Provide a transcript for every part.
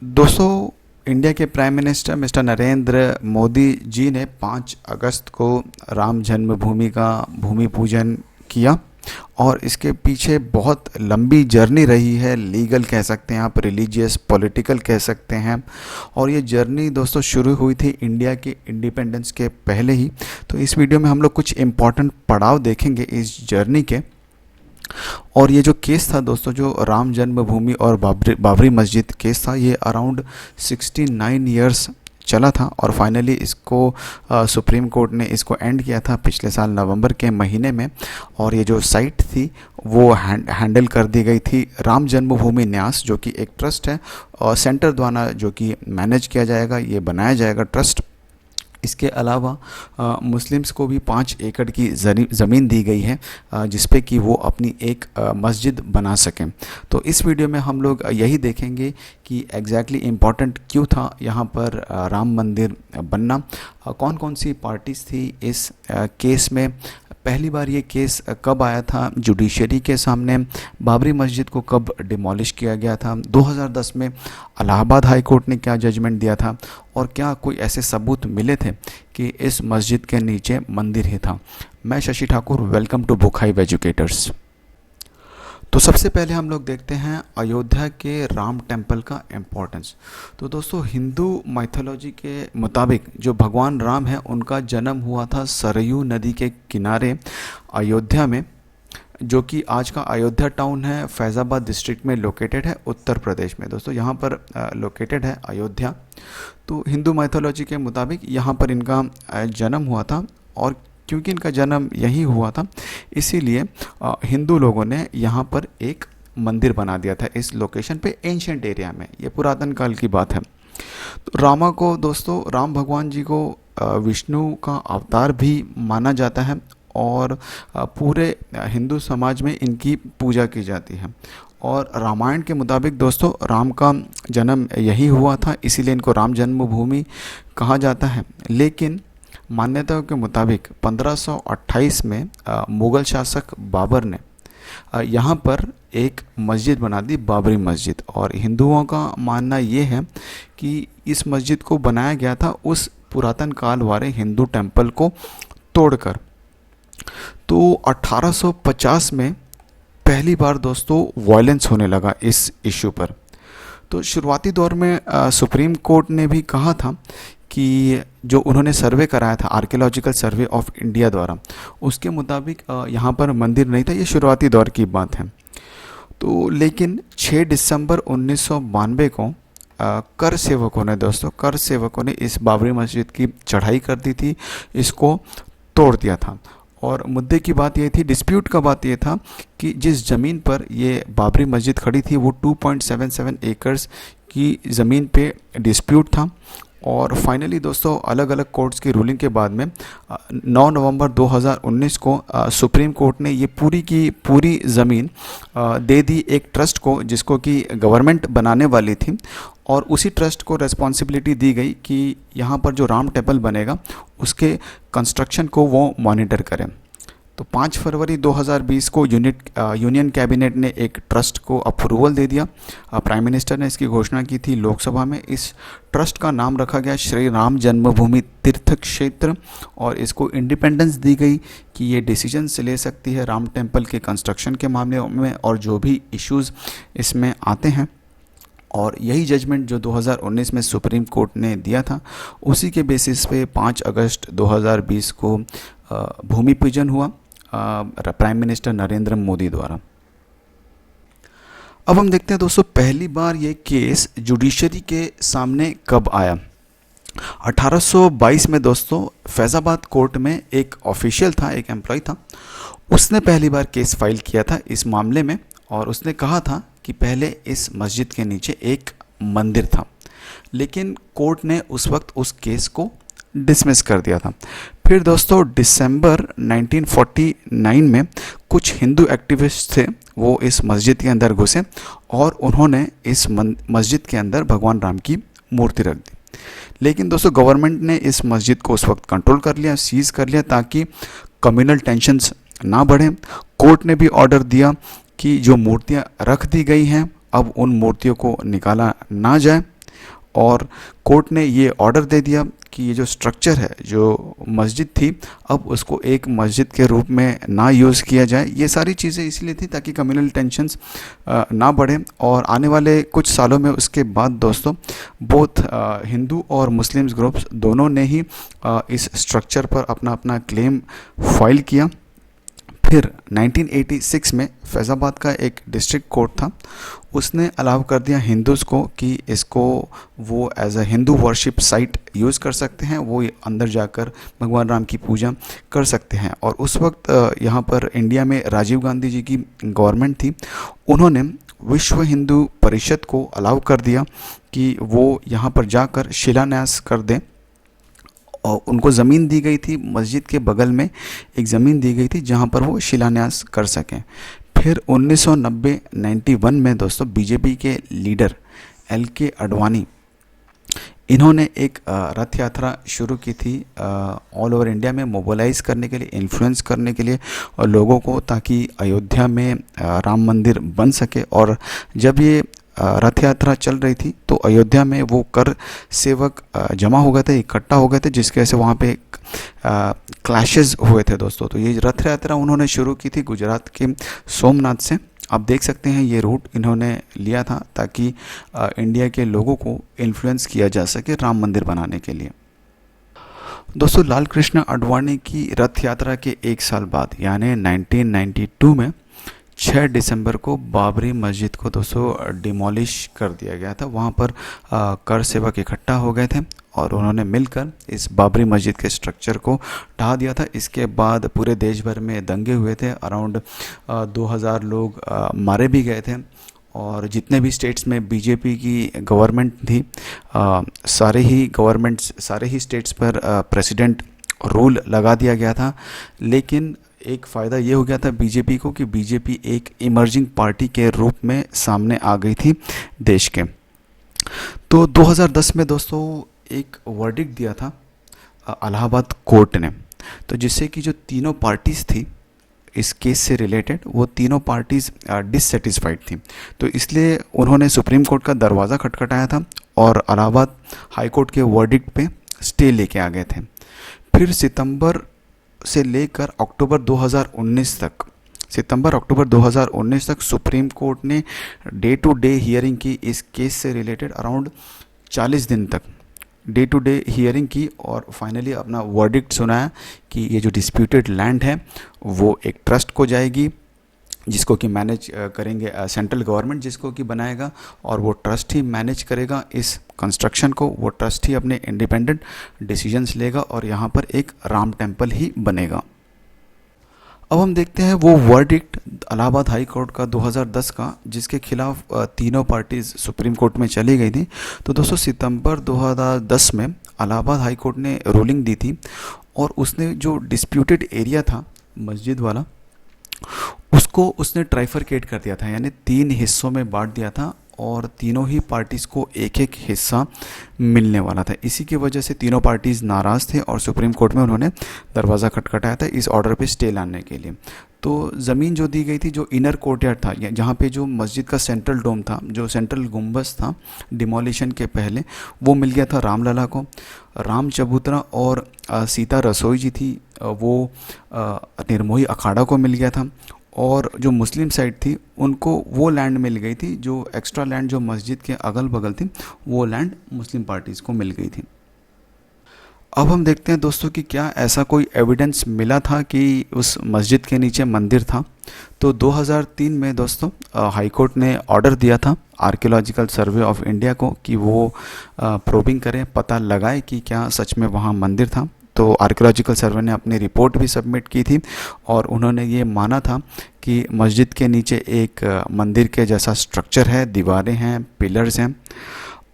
दोस्तों, इंडिया के prime minister mister Narendra Modi ji ने 5 अगस्त को राम जन्मभूमि का भूमि पूजन किया। और इसके पीछे बहुत लंबी जर्नी रही है। लीगल कह सकते हैं आप, रिलीजियस, पॉलिटिकल कह सकते हैं। और ये जर्नी दोस्तों शुरू हुई थी इंडिया के इंडिपेंडेंस के पहले ही। तो इस वीडियो में हम लोग कुछ इम्पॉर्टेंट पड़ाव देखेंगे इस जर्नी के। और ये जो केस था दोस्तों, जो राम जन्मभूमि और बाबरी मस्जिद केस था, ये अराउंड 69 ईयर्स चला था। और फाइनली इसको सुप्रीम कोर्ट ने इसको एंड किया था पिछले साल नवंबर के महीने में। और ये जो साइट थी वो हैंडल कर दी गई थी राम जन्मभूमि न्यास, जो कि एक ट्रस्ट है और सेंटर द्वारा जो कि मैनेज किया जाएगा, ये बनाया जाएगा ट्रस्ट। इसके अलावा मुस्लिम्स को भी 5 एकड़ की ज़मीन दी गई है, जिसपे कि वो अपनी एक मस्जिद बना सकें। तो इस वीडियो में हम लोग यही देखेंगे कि एग्जैक्टली इम्पॉर्टेंट क्यों था यहाँ पर राम मंदिर बनना, कौन कौन सी पार्टीज़ थी इस केस में, पहली बार ये केस कब आया था जुडिशरी के सामने, बाबरी मस्जिद को कब डिमोलिश किया गया था, 2010 में इलाहाबाद हाई कोर्ट ने क्या जजमेंट दिया था, और क्या कोई ऐसे सबूत मिले थे कि इस मस्जिद के नीचे मंदिर ही था। मैं Shashi Thakur, welcome to Book Hive Educators. तो सबसे पहले हम लोग देखते हैं अयोध्या के राम टेम्पल का इम्पोर्टेंस। तो दोस्तों, हिंदू माइथोलॉजी के मुताबिक जो भगवान राम है उनका जन्म हुआ था सरयू नदी के किनारे अयोध्या में, जो कि आज का अयोध्या टाउन है, फैज़ाबाद डिस्ट्रिक्ट में लोकेटेड है, उत्तर प्रदेश में। दोस्तों, यहाँ पर लोकेटेड है अयोध्या। तो हिंदू माइथोलॉजी के मुताबिक यहाँ पर इनका जन्म हुआ था। और क्योंकि इनका जन्म यहीं हुआ था, इसीलिए हिंदू लोगों ने यहाँ पर एक मंदिर बना दिया था इस लोकेशन पे, एंशिएंट एरिया में। ये पुरातन काल की बात है। तो रामा को दोस्तों, राम भगवान जी को विष्णु का अवतार भी माना जाता है। और पूरे हिंदू समाज में इनकी पूजा की जाती है। और रामायण के मुताबिक दोस्तों, राम का जन्म यही हुआ था, इसीलिए इनको राम जन्मभूमि कहा जाता है। लेकिन मान्यताओं के मुताबिक 1528 में मुग़ल शासक बाबर ने यहाँ पर एक मस्जिद बना दी, बाबरी मस्जिद। और हिंदुओं का मानना ये है कि इस मस्जिद को बनाया गया था उस पुरातन काल वाले हिंदू टेम्पल को तोड़कर। तो 1850 में पहली बार दोस्तों वायलेंस होने लगा इस इशू पर। तो शुरुआती दौर में सुप्रीम कोर्ट ने भी कहा था कि जो उन्होंने सर्वे कराया था आर्कियोलॉजिकल सर्वे ऑफ इंडिया द्वारा, उसके मुताबिक यहाँ पर मंदिर नहीं था। ये शुरुआती दौर की बात है। तो लेकिन 6 दिसंबर 1992 को कर सेवकों ने इस बाबरी मस्जिद की चढ़ाई कर दी थी, इसको तोड़ दिया था। और मुद्दे की बात ये थी, डिस्प्यूट का बात ये था कि जिस ज़मीन पर ये बाबरी मस्जिद खड़ी थी वो 2.77 एकड़्स की ज़मीन पे डिस्प्यूट था। और फाइनली दोस्तों, अलग अलग कोर्ट्स की रूलिंग के बाद में 9 नवंबर 2019 को सुप्रीम कोर्ट ने ये पूरी की पूरी ज़मीन दे दी एक ट्रस्ट को, जिसको कि गवर्नमेंट बनाने वाली थी। और उसी ट्रस्ट को रेस्पॉन्सिबिलिटी दी गई कि यहाँ पर जो राम टेम्पल बनेगा उसके कंस्ट्रक्शन को वो मॉनिटर करें। तो 5 फरवरी 2020 को यूनियन कैबिनेट ने एक ट्रस्ट को अप्रूवल दे दिया। प्राइम मिनिस्टर ने इसकी घोषणा की थी लोकसभा में। इस ट्रस्ट का नाम रखा गया श्री राम जन्मभूमि तीर्थ क्षेत्र। और इसको इंडिपेंडेंस दी गई कि ये डिसीजंस ले सकती है राम टेम्पल के कंस्ट्रक्शन के मामले में और जो भी इश्यूज़ इसमें आते हैं। और यही जजमेंट जो 2019 में सुप्रीम कोर्ट ने दिया था, उसी के बेसिस पे 5 अगस्त 2020 को भूमि पूजन हुआ प्राइम मिनिस्टर नरेंद्र मोदी द्वारा। अब हम देखते हैं दोस्तों, पहली बार ये केस जुडिशरी के सामने कब आया। 1822 में दोस्तों, फैज़ाबाद कोर्ट में एक ऑफिशियल था, एक एम्प्लॉय था, उसने पहली बार केस फाइल किया था इस मामले में। और उसने कहा था कि पहले इस मस्जिद के नीचे एक मंदिर था। लेकिन कोर्ट ने उस वक्त उस केस को डिसमिस कर दिया था। फिर दोस्तों, दिसंबर 1949 में कुछ हिंदू एक्टिविस्ट थे, वो इस मस्जिद के अंदर घुसे और उन्होंने इस मस्जिद के अंदर भगवान राम की मूर्ति रख दी। लेकिन दोस्तों, गवर्नमेंट ने इस मस्जिद को उस वक्त कंट्रोल कर लिया, सीज कर लिया, ताकि कम्युनल टेंशन्स ना बढ़े। कोर्ट ने भी ऑर्डर दिया कि जो मूर्तियां रख दी गई हैं अब उन मूर्तियों को निकाला ना जाए। और कोर्ट ने ये ऑर्डर दे दिया कि ये जो स्ट्रक्चर है, जो मस्जिद थी, अब उसको एक मस्जिद के रूप में ना यूज़ किया जाए। ये सारी चीज़ें इसलिए थी ताकि कम्युनल टेंशन्स ना बढ़े। और आने वाले कुछ सालों में उसके बाद दोस्तों बोथ हिंदू और मुस्लिम्स ग्रुप्स दोनों ने ही इस स्ट्रक्चर पर अपना अपना क्लेम फाइल किया। फिर 1986 में फैज़ाबाद का एक डिस्ट्रिक्ट कोर्ट था, उसने अलाउ कर दिया हिंदूज़ को कि इसको वो as a Hindu worship site use कर सकते हैं, वो अंदर जाकर भगवान राम की पूजा कर सकते हैं। और उस वक्त यहाँ पर इंडिया में राजीव गांधी जी की गवर्नमेंट थी, उन्होंने विश्व हिंदू परिषद को अलाउ कर दिया कि वो यहाँ पर जाकर शिलान्यास कर दें। और उनको ज़मीन दी गई थी, मस्जिद के बगल में एक ज़मीन दी गई थी जहाँ पर वो शिलान्यास कर सकें। फिर 1991 में दोस्तों बीजेपी के लीडर LK आडवाणी, इन्होंने एक रथ यात्रा शुरू की थी ऑल ओवर इंडिया में मोबिलाइज़ करने के लिए, इन्फ्लुएंस करने के लिए और लोगों को, ताकि अयोध्या में राम मंदिर बन सके। और जब ये रथ यात्रा चल रही थी तो अयोध्या में वो कर सेवक जमा हो गए थे, इकट्ठा हो गए थे, जिसकी वजह से वहाँ पे क्लैशेस हुए थे दोस्तों। तो ये रथ यात्रा उन्होंने शुरू की थी गुजरात के सोमनाथ से। आप देख सकते हैं ये रूट इन्होंने लिया था ताकि इंडिया के लोगों को इन्फ्लुएंस किया जा सके राम मंदिर बनाने के लिए। दोस्तों लाल कृष्ण आडवाणी की रथ यात्रा के एक साल बाद यानी 1992 में 6 दिसंबर को बाबरी मस्जिद को दोस्तों डिमोलिश कर दिया गया था। वहाँ पर कर सेवक इकट्ठा हो गए थे और उन्होंने मिलकर इस बाबरी मस्जिद के स्ट्रक्चर को ढा दिया था। इसके बाद पूरे देश भर में दंगे हुए थे, अराउंड 2000 लोग मारे भी गए थे। और जितने भी स्टेट्स में बीजेपी की गवर्नमेंट थी, सारे ही स्टेट्स पर प्रेसिडेंट रूल लगा दिया गया था। लेकिन एक फ़ायदा ये हो गया था बीजेपी को कि बीजेपी एक इमर्जिंग पार्टी के रूप में सामने आ गई थी देश के। तो 2010 में दोस्तों एक वर्डिक्ट दिया था इलाहाबाद कोर्ट ने, तो जिससे कि जो तीनों पार्टीज़ थी इस केस से रिलेटेड, वो तीनों पार्टीज़ डिससेटिस्फाइड थी। तो इसलिए उन्होंने सुप्रीम कोर्ट का दरवाज़ा खटखटाया था और इलाहाबाद हाई कोर्ट के वर्डिक्ट पे स्टे लेके आ गए थे। फिर सितंबर से लेकर अक्टूबर 2019 तक सुप्रीम कोर्ट ने डे टू डे हियरिंग की इस केस से रिलेटेड। अराउंड 40 दिन तक डे टू डे हियरिंग की और फाइनली अपना वर्डिक्ट सुनाया कि ये जो डिस्प्यूटेड लैंड है वो एक ट्रस्ट को जाएगी, जिसको कि मैनेज करेंगे सेंट्रल गवर्नमेंट, जिसको कि बनाएगा, और वो ट्रस्ट ही मैनेज करेगा इस कंस्ट्रक्शन को। वो ट्रस्ट ही अपने इंडिपेंडेंट डिसीजंस लेगा और यहाँ पर एक राम टेम्पल ही बनेगा। अब हम देखते हैं वो वर्डिक्ट इलाहाबाद हाई कोर्ट का 2010 का, जिसके खिलाफ तीनों पार्टीज सुप्रीम कोर्ट में चली गई थी। तो दोस्तों सितंबर 2010 में इलाहाबाद हाई कोर्ट ने रूलिंग दी थी और उसने जो डिस्प्यूटेड एरिया था मस्जिद वाला, उसको उसने ट्राइफरकेट कर दिया था, यानी 3 हिस्सों में बांट दिया था और तीनों ही पार्टीज़ को एक एक हिस्सा मिलने वाला था। इसी की वजह से तीनों पार्टीज़ नाराज़ थे और सुप्रीम कोर्ट में उन्होंने दरवाज़ा खटखटाया था इस ऑर्डर पे स्टे लाने के लिए। तो ज़मीन जो दी गई थी, जो इनर कोर्टयार्ड था, जहाँ पे जो मस्जिद का सेंट्रल डोम था, जो सेंट्रल गुम्बज था डिमोलिशन के पहले, वो मिल गया था रामलला को। राम चबूतरा और सीता रसोई जी थी, वो निर्मोही अखाड़ा को मिल गया था। और जो मुस्लिम साइड थी उनको वो लैंड मिल गई थी, जो एक्स्ट्रा लैंड जो मस्जिद के अगल बगल थी, वो लैंड मुस्लिम पार्टीज़ को मिल गई थी। अब हम देखते हैं दोस्तों कि क्या ऐसा कोई एविडेंस मिला था कि उस मस्जिद के नीचे मंदिर था। तो 2003 में दोस्तों हाई कोर्ट ने ऑर्डर दिया था आर्कियोलॉजिकल सर्वे ऑफ इंडिया को कि वो प्रोबिंग करें, पता लगाए कि क्या सच में वहाँ मंदिर था। तो आर्कियोलॉजिकल सर्वे ने अपनी रिपोर्ट भी सबमिट की थी और उन्होंने ये माना था कि मस्जिद के नीचे एक मंदिर के जैसा स्ट्रक्चर है, दीवारें हैं, पिलर्स हैं।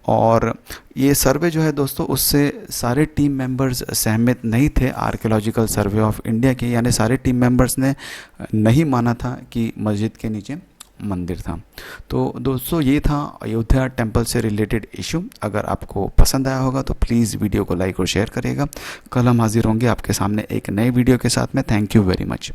और ये सर्वे जो है दोस्तों, उससे सारे टीम मेंबर्स सहमत नहीं थे आर्कियोलॉजिकल सर्वे ऑफ इंडिया के, यानी सारे टीम मेंबर्स ने नहीं माना था कि मस्जिद के नीचे मंदिर था। तो दोस्तों ये था अयोध्या टेम्पल से रिलेटेड इशू। अगर आपको पसंद आया होगा तो प्लीज़ वीडियो को लाइक और शेयर करिएगा। कल हम हाजिर होंगे आपके सामने एक नए वीडियो के साथ में। Thank you very much.